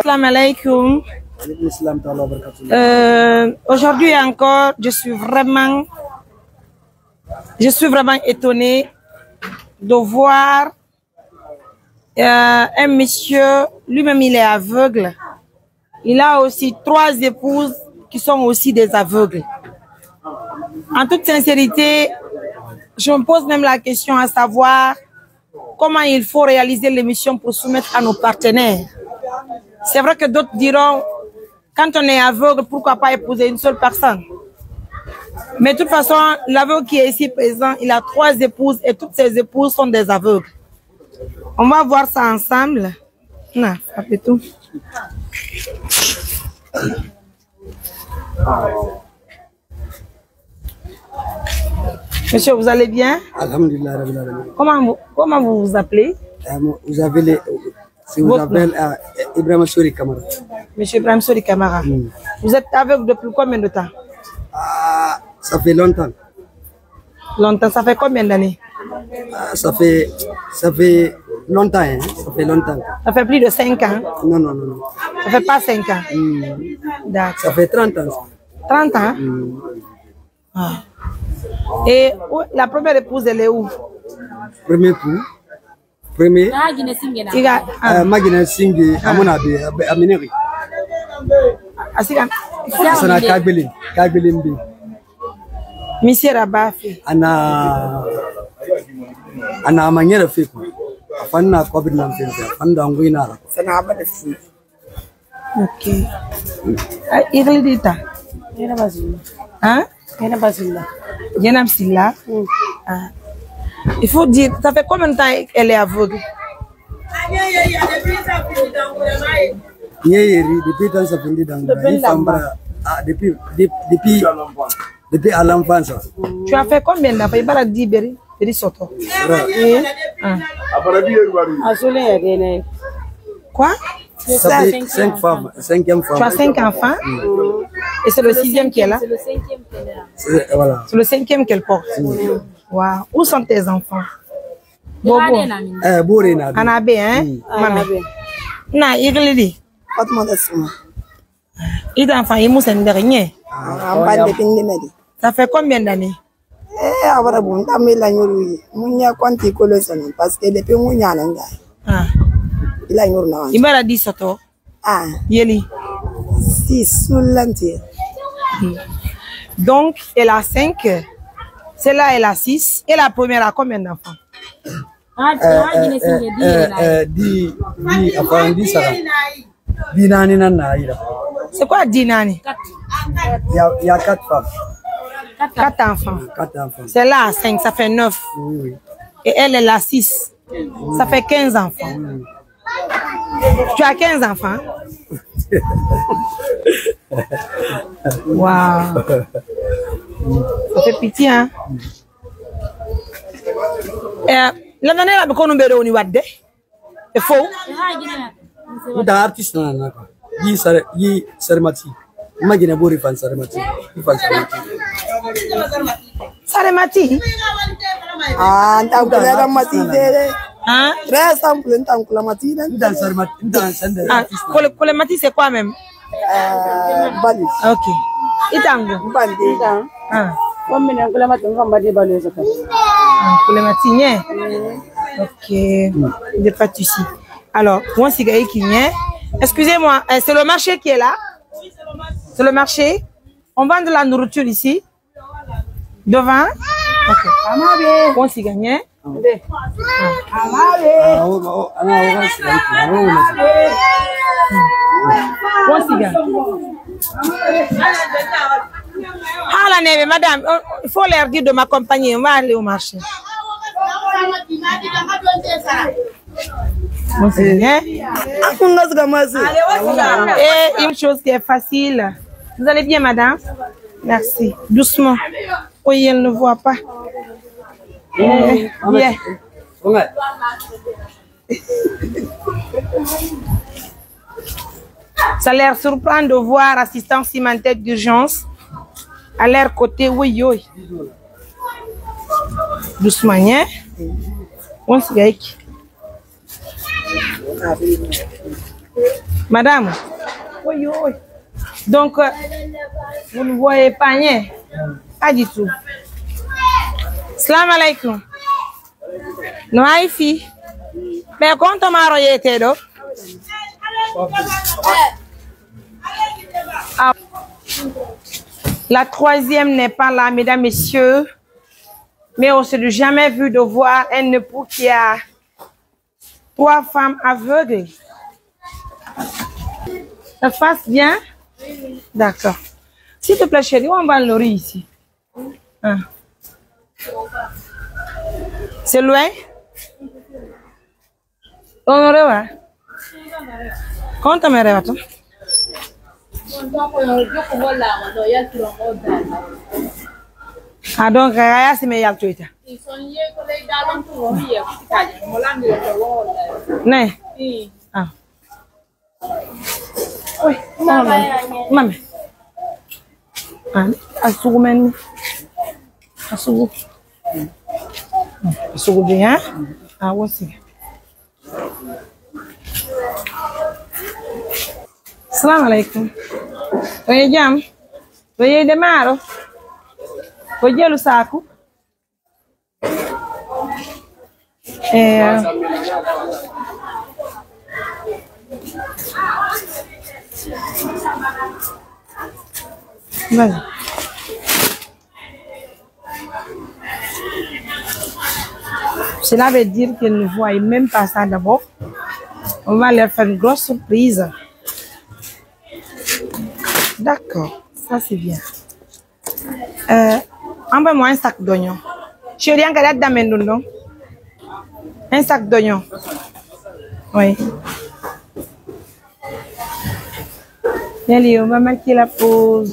Assalamu alaikum. Aujourd'hui encore, je suis vraiment étonnée de voir un monsieur, lui-même il est aveugle. Il a aussi 3 épouses qui sont aussi des aveugles. En toute sincérité, je me pose même la question à savoir comment il faut réaliser l'émission pour soumettre à nos partenaires. C'est vrai que d'autres diront, quand on est aveugle, pourquoi pas épouser une seule personne? Mais de toute façon, l'aveugle qui est ici présent, il a 3 épouses et toutes ses épouses sont des aveugles. On va voir ça ensemble. Non, ça fait tout. Monsieur, vous allez bien? Alhamdulillah. Comment vous vous appelez? Vous avez vous appelez Ibrahim Sori Kamara. Monsieur Ibrahim Sori Kamara. Vous êtes aveugle depuis combien de temps? Ça fait longtemps. Longtemps, ça fait combien d'années? Ça fait longtemps, hein? Ça fait longtemps. Ça fait plus de 5 ans? Non. Ça fait pas 5 ans? D'accord. Ça fait 30 ans. 30 ans? Ah. Et la première épouse, elle est où? Premier époux. Premier. Magina Singi, Amonabi, Amineri. Asika. Sana Kagbelimbi. Monsieur Rabafi. Ana Manyera Fiku. Afana Kobinam Fiku. Afanda Nguina. Sana Abadafi. Ok. Irlidita. Hein? Yenam Silla. Il faut dire, ça fait combien de temps elle est aveugle? Depuis à l'enfance. Tu as fait combien d'enfants? Il va dire Soto. Quoi? 5 femmes, 5e femme. Tu as 5 enfants? Et c'est le 6e qui est là? Voilà. C'est le 5e qu'elle porte. Wow. Où sont tes enfants? Bobo. Anabe, hein? Maman. Na, Iglidi. Il est enfant, il mousse un dernier. Ça fait combien d'années? Il m'a dit ça, toi? Yeli. 6. Donc, elle a 5. Celle-là, elle a 6. Et la première a combien d'enfants? C'est quoi Dinani? Il y a 4 femmes. 4 enfants. 4 enfants. Celle-là a 5, ça fait 9. Oui. Et elle a 6. Ça fait 15 enfants. Tu as 15 enfants? Waouh. Ça fait pitié, hein? La nana la biko numbe do ni wadde. E fo. Uda artiste na ko. Yi Sarmati. Imagine bori fan Sarmati. Sarmati? Ntankula mati dere. Hein? Très simple, ntankula mati. Dans Sarmati, dans Sende. Kole mati c'est quoi même? Bali. OK. Itango. Bandi. Ok, il n'est pas de souci. Alors, moi, c'est qui vient. Excusez-moi, c'est le marché qui est là? C'est le marché? On vend de la nourriture ici? Devant? Ok. Moi, c'est gagné. Ah la neve, madame, il faut leur dire de m'accompagner, on va aller au marché. Bon, c'est bien. Et une chose qui est facile. Vous allez bien, madame? Merci. Doucement. Oui, elle ne voit pas. Bien. Ça a l'air surprenant de voir assistance cimentaire d'urgence à leur côté. Oui, oui. Doucement, hein? On se Madame. Oui, oui. Donc, vous ne voyez pas rien? Pas du tout. Salam alaikum. No hay fi. Mais quand on m'a royé, donc. Ah. La troisième n'est pas là, mesdames, messieurs. Mais on ne s'est jamais vu de voir un époux qui a 3 femmes aveugles. Ça se passe bien? D'accord. S'il te plaît, chérie, on va le nourrir ici. Hein. C'est loin? On va. Quand tu me rêves, toi? Ah, donc, Raya, c'est meilleur que toi. Non. Ah. Oui, maman. Ah, asugumen. Asugu. Asugu bien. Ah, aussi. Salam alaikum. Oye jam. Oye de maro. Oye lu saku. Vas-y. Cela veut dire qu'elle ne voit même pas ça d'abord. On va leur faire une grosse surprise. D'accord, ça c'est bien. Envoie-moi un sac d'oignons. Chérie, un galette d'amendon. Un sac d'oignons. Oui. Allez, on va marquer la pause.